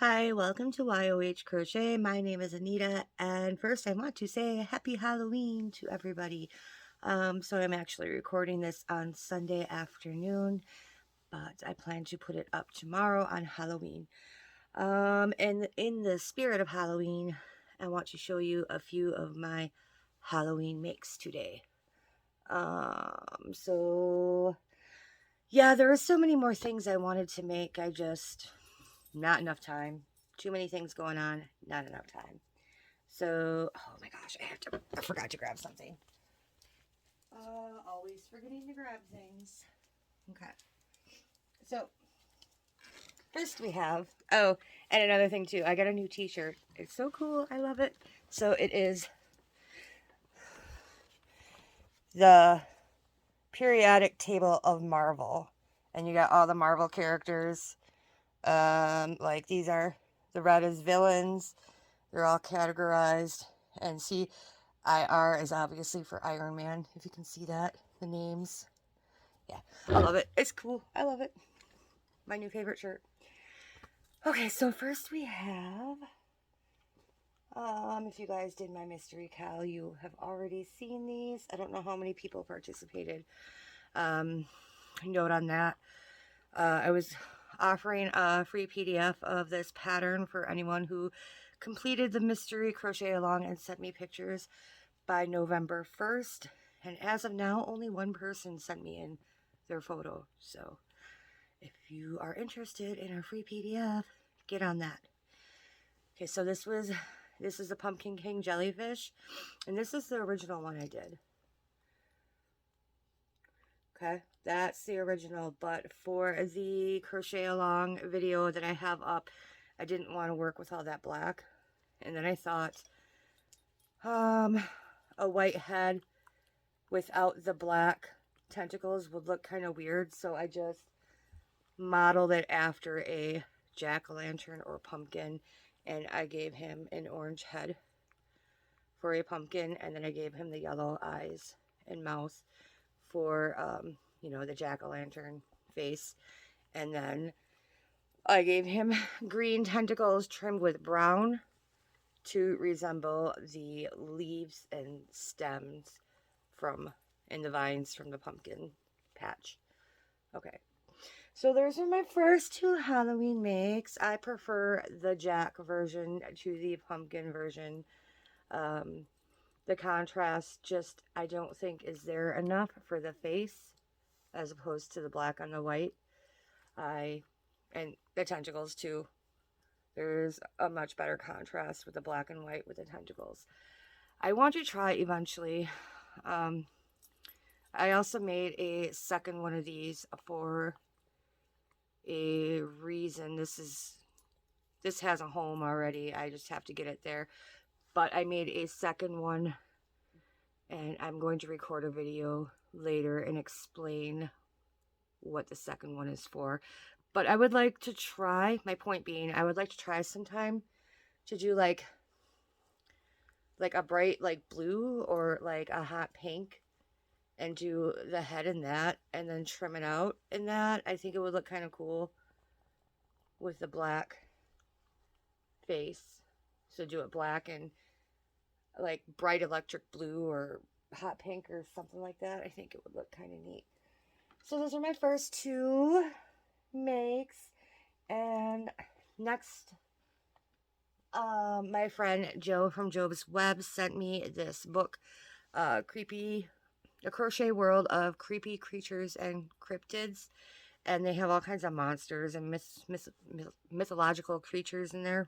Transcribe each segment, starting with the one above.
Hi, welcome to YOH Crochet. My name is Anita, and first I want to say Happy Halloween to everybody. So I'm actually recording this on Sunday afternoon, but I plan to put it up tomorrow on Halloween. And in the spirit of Halloween, I want to show you a few of my Halloween makes today. So yeah, there are so many more things I wanted to make. Not enough time. Too many things going on, not enough time. So, oh my gosh, I forgot to grab something. Always forgetting to grab things. Okay. So, first we have, oh, and another thing too, I got a new t-shirt. It's so cool. I love it. So it is the periodic table of Marvel. And you got all the Marvel characters. Like these are, the red is villains. They're all categorized. And see, IR is obviously for Iron Man, if you can see that, the names. Yeah, I love it. It's cool. I love it. My new favorite shirt. Okay, so first we have, if you guys did my mystery Cal, you have already seen these. I don't know how many people participated. Um, Note on that. I was offering a free PDF of this pattern for anyone who completed the mystery crochet along and sent me pictures by November 1st. And as of now, only one person sent me in their photo. So if you are interested in a free PDF, get on that. Okay, so this is the Pumpkin King jellyfish, and this is the original one I did. Okay, that's the original, but for the crochet along video that I have up, I didn't want to work with all that black. And then I thought, a white head without the black tentacles would look kind of weird, so I just modeled it after a jack-o'-lantern or pumpkin, and I gave him an orange head for a pumpkin, and then I gave him the yellow eyes and mouth for the jack-o'-lantern face, and then I gave him green tentacles trimmed with brown to resemble the leaves and stems from in the vines from the pumpkin patch. Okay, so those are my first two Halloween makes. I prefer the Jack version to the pumpkin version. Um, the contrast just, I don't think is there enough for the face as opposed to the black on the white. And the tentacles too. There's a much better contrast with the black and white with the tentacles. I want to try eventually. Um, I also made a second one of these for a reason. This has a home already. I just have to get it there. But I made a second one, and I'm going to record a video later and explain what the second one is for. But I would like to try, my point being, I would like to try sometime to do like a bright like blue or like a hot pink and do the head in that and then trim it out in that. I think it would look kind of cool with the black face. So do it black and like bright electric blue or hot pink or something like that. I think it would look kind of neat. So those are my first two makes. And next, my friend Joe from Job's Web sent me this book, A Crochet World of Creepy Creatures and Cryptids. And they have all kinds of monsters and mythological creatures in there.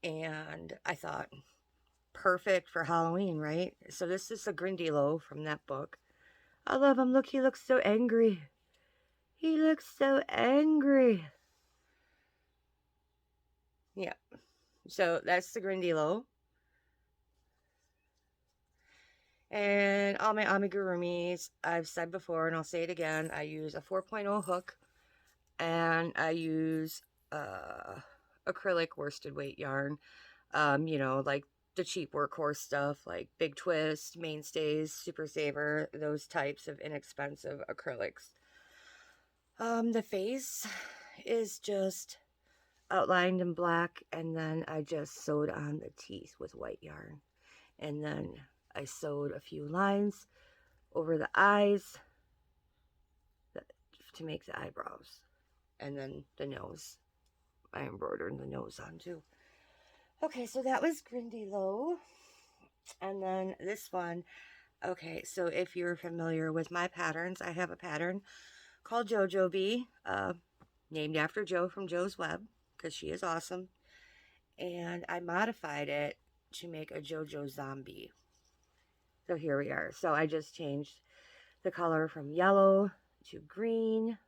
And I thought, perfect for Halloween, right? So this is a Grindylow from that book. I love him. Look, he looks so angry. He looks so angry. Yeah. So that's the Grindylow. And all my amigurumis, I've said before and I'll say it again, I use a 4.0 hook and I use acrylic worsted weight yarn. Like the cheap workhorse stuff like Big Twist, Mainstays, Super Saver, those types of inexpensive acrylics. The face is just outlined in black, and then I just sewed on the teeth with white yarn. And then I sewed a few lines over the eyes to make the eyebrows. And then the nose. I embroidered the nose on too. Okay, so that was Grindy Low. And then this one, okay, so if you're familiar with my patterns, I have a pattern called JoJo Bee, named after Jo from Jo's Web, because she is awesome. And I modified it to make a JoJo zombie. So here we are. So I just changed the color from yellow to green,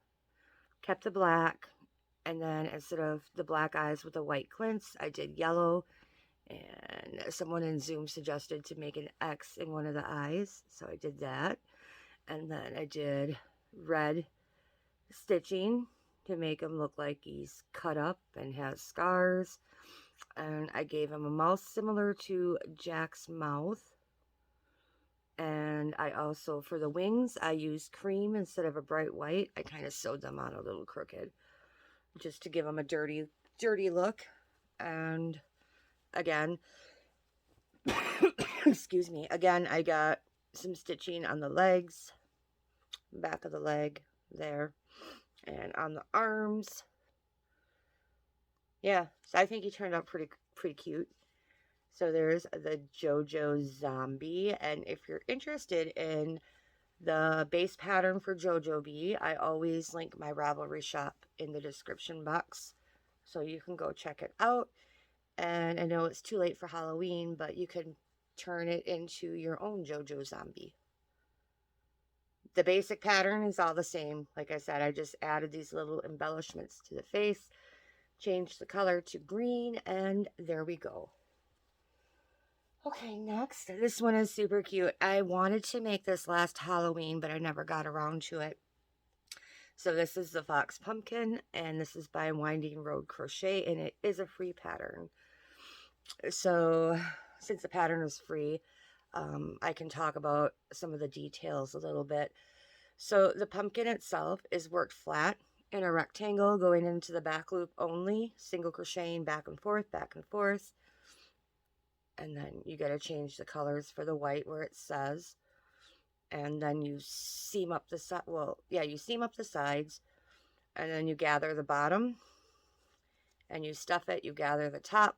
kept the black, and then instead of the black eyes with the white glints, I did yellow. And someone in Zoom suggested to make an X in one of the eyes, so I did that. And then I did red stitching to make him look like he's cut up and has scars. And I gave him a mouth similar to Jack's mouth. And I also, for the wings, I used cream instead of a bright white. I kind of sewed them on a little crooked, just to give him a dirty look. And again, excuse me, again, I got some stitching on the legs, back of the leg there, and on the arms. Yeah, so I think he turned out pretty cute. So there's the JoJo Zombie, and if you're interested in the base pattern for JoJo Bee, I always link my Ravelry shop in the description box, so you can go check it out. And I know it's too late for Halloween, but you can turn it into your own JoJo Zombie. The basic pattern is all the same. Like I said, I just added these little embellishments to the face, changed the color to green, and there we go. Okay, next, this one is super cute. I wanted to make this last Halloween, but I never got around to it. So this is the Fox Pumpkin, and this is by Winding Road Crochet, and it is a free pattern. So since the pattern is free, I can talk about some of the details a little bit. So the pumpkin itself is worked flat in a rectangle going into the back loop only, single crocheting back and forth, and then you got to change the colors for the white where it says, and then you seam up the side. Well, yeah, you seam up the sides, and then you gather the bottom, and you stuff it. You gather the top.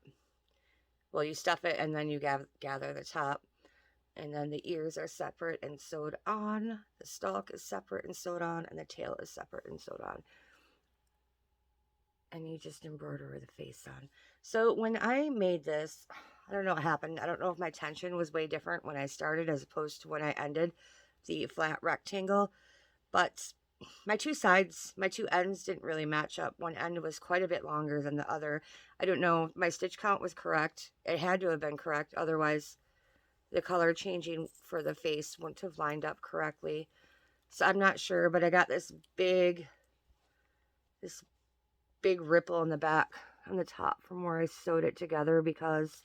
Well, you stuff it, and then you gather the top, and then the ears are separate and sewed on. The stalk is separate and sewed on, and the tail is separate and sewed on. And you just embroider the face on. So when I made this, I don't know what happened. I don't know if my tension was way different when I started as opposed to when I ended the flat rectangle, but my two ends didn't really match up. One end was quite a bit longer than the other. I don't know, my stitch count was correct. It had to have been correct, otherwise the color changing for the face wouldn't have lined up correctly. So I'm not sure, but I got this big ripple in the back on the top from where I sewed it together because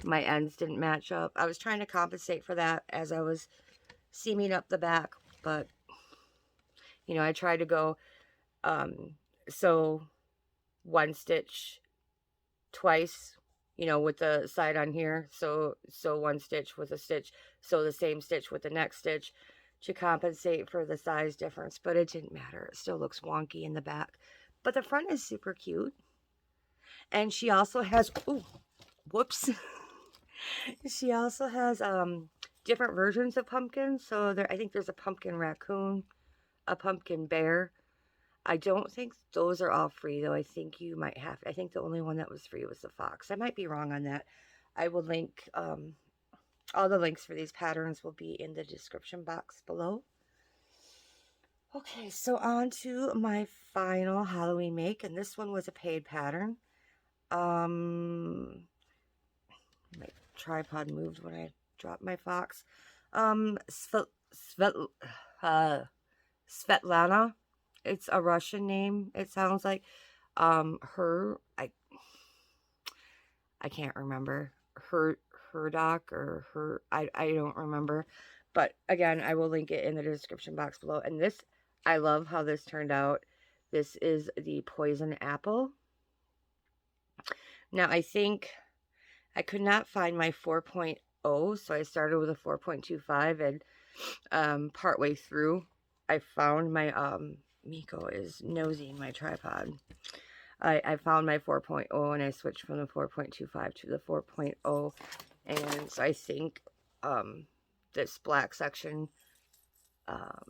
my ends didn't match up. I was trying to compensate for that as I was seaming up the back, but you know, I tried to go sew one stitch twice, you know, with the side on here, so one stitch with a stitch, sew the same stitch with the next stitch to compensate for the size difference, but it didn't matter. It still looks wonky in the back, but the front is super cute. And she also has, ooh, whoops. She also has different versions of pumpkins. So there, I think there's a pumpkin raccoon, a pumpkin bear. I don't think those are all free, though. I think you might have, I think the only one that was free was the fox. I might be wrong on that. I will link, all the links for these patterns will be in the description box below. Okay, so on to my final Halloween make, and this one was a paid pattern. My tripod moved when I dropped my fox. Svetlana. It's a Russian name, it sounds like. I can't remember. Herdock or her, I don't remember. But again, I will link it in the description box below. And this, I love how this turned out. This is the Poison Apple. Now, I think I could not find my 4.0, so I started with a 4.25, and partway through, I found my, Miko is nosing my tripod. I found my 4.0 and I switched from the 4.25 to the 4.0, and so I think this black section,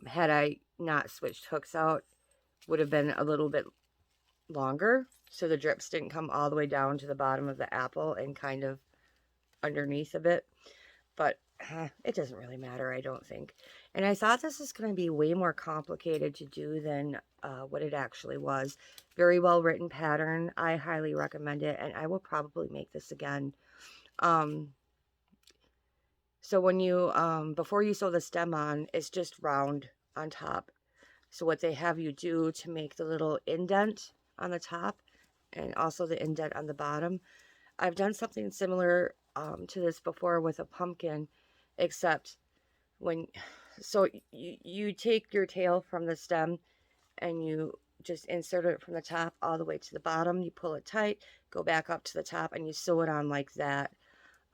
had I not switched hooks out, would have been a little bit longer, so the drips didn't come all the way down to the bottom of the apple and kind of underneath a bit. But it doesn't really matter, I don't think. And I thought this was going to be way more complicated to do than what it actually was. Very well written pattern. I highly recommend it, and I will probably make this again. So when you, before you sew the stem on, it's just round on top. So what they have you do to make the little indent on the top and also the indent on the bottom, I've done something similar to this before with a pumpkin, except when, so you take your tail from the stem and you just insert it from the top all the way to the bottom. You pull it tight, go back up to the top, and you sew it on like that.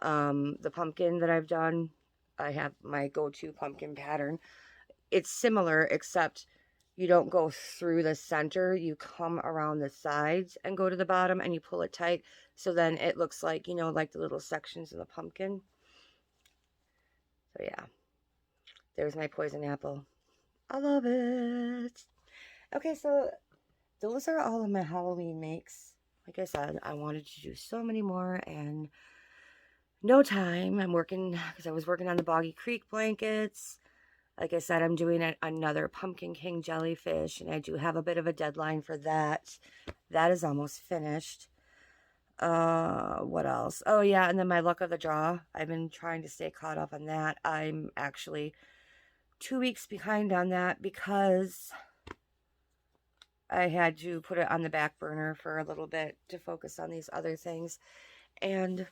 The pumpkin that I've done, I have my go-to pumpkin pattern. It's similar, except you don't go through the center. You come around the sides and go to the bottom, and you pull it tight. So then it looks like, you know, like the little sections of the pumpkin. So yeah, there's my poison apple. I love it. Okay, so those are all of my Halloween makes. Like I said, I wanted to do so many more, and no time. I'm working, because I was working on the Boggy Creek blankets. Like I said, I'm doing another Pumpkin King jellyfish, and I do have a bit of a deadline for that. That is almost finished. What else? Oh, yeah, and then my luck of the draw. I've been trying to stay caught up on that. I'm actually 2 weeks behind on that because I had to put it on the back burner for a little bit to focus on these other things. And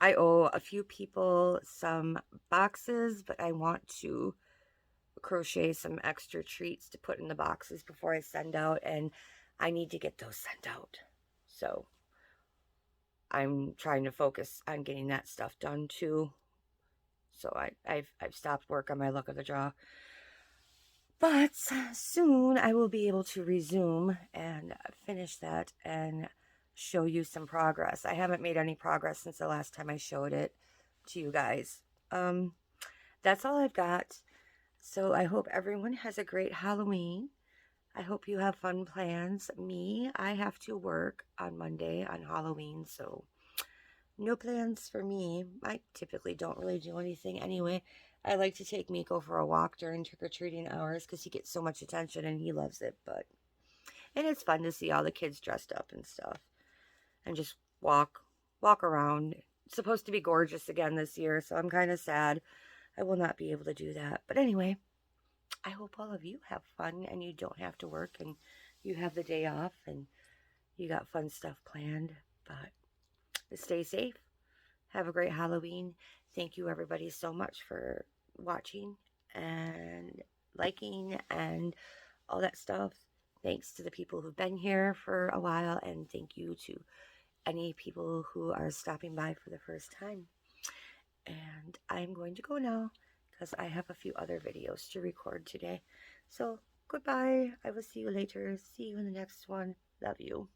I owe a few people some boxes, but I want to crochet some extra treats to put in the boxes before I send out, and I need to get those sent out. So I'm trying to focus on getting that stuff done too. So I've stopped work on my luck of the draw. But soon I will be able to resume and finish that and show you some progress. I haven't made any progress since the last time I showed it to you guys. That's all I've got. So I hope everyone has a great Halloween. I hope you have fun plans. Me, I have to work on Monday on Halloween, so no plans for me. I typically don't really do anything anyway. I like to take Miko for a walk during trick-or-treating hours because he gets so much attention and he loves it. And it's fun to see all the kids dressed up and stuff and just walk around. It's supposed to be gorgeous again this year, so I'm kind of sad I will not be able to do that. But anyway, I hope all of you have fun and you don't have to work and you have the day off and you got fun stuff planned. But stay safe. Have a great Halloween. Thank you, everybody, so much for watching and liking and all that stuff. Thanks to the people who've been here for a while, and thank you to any people who are stopping by for the first time. And I'm going to go now because I have a few other videos to record today. So goodbye. I will see you later. See you in the next one. Love you.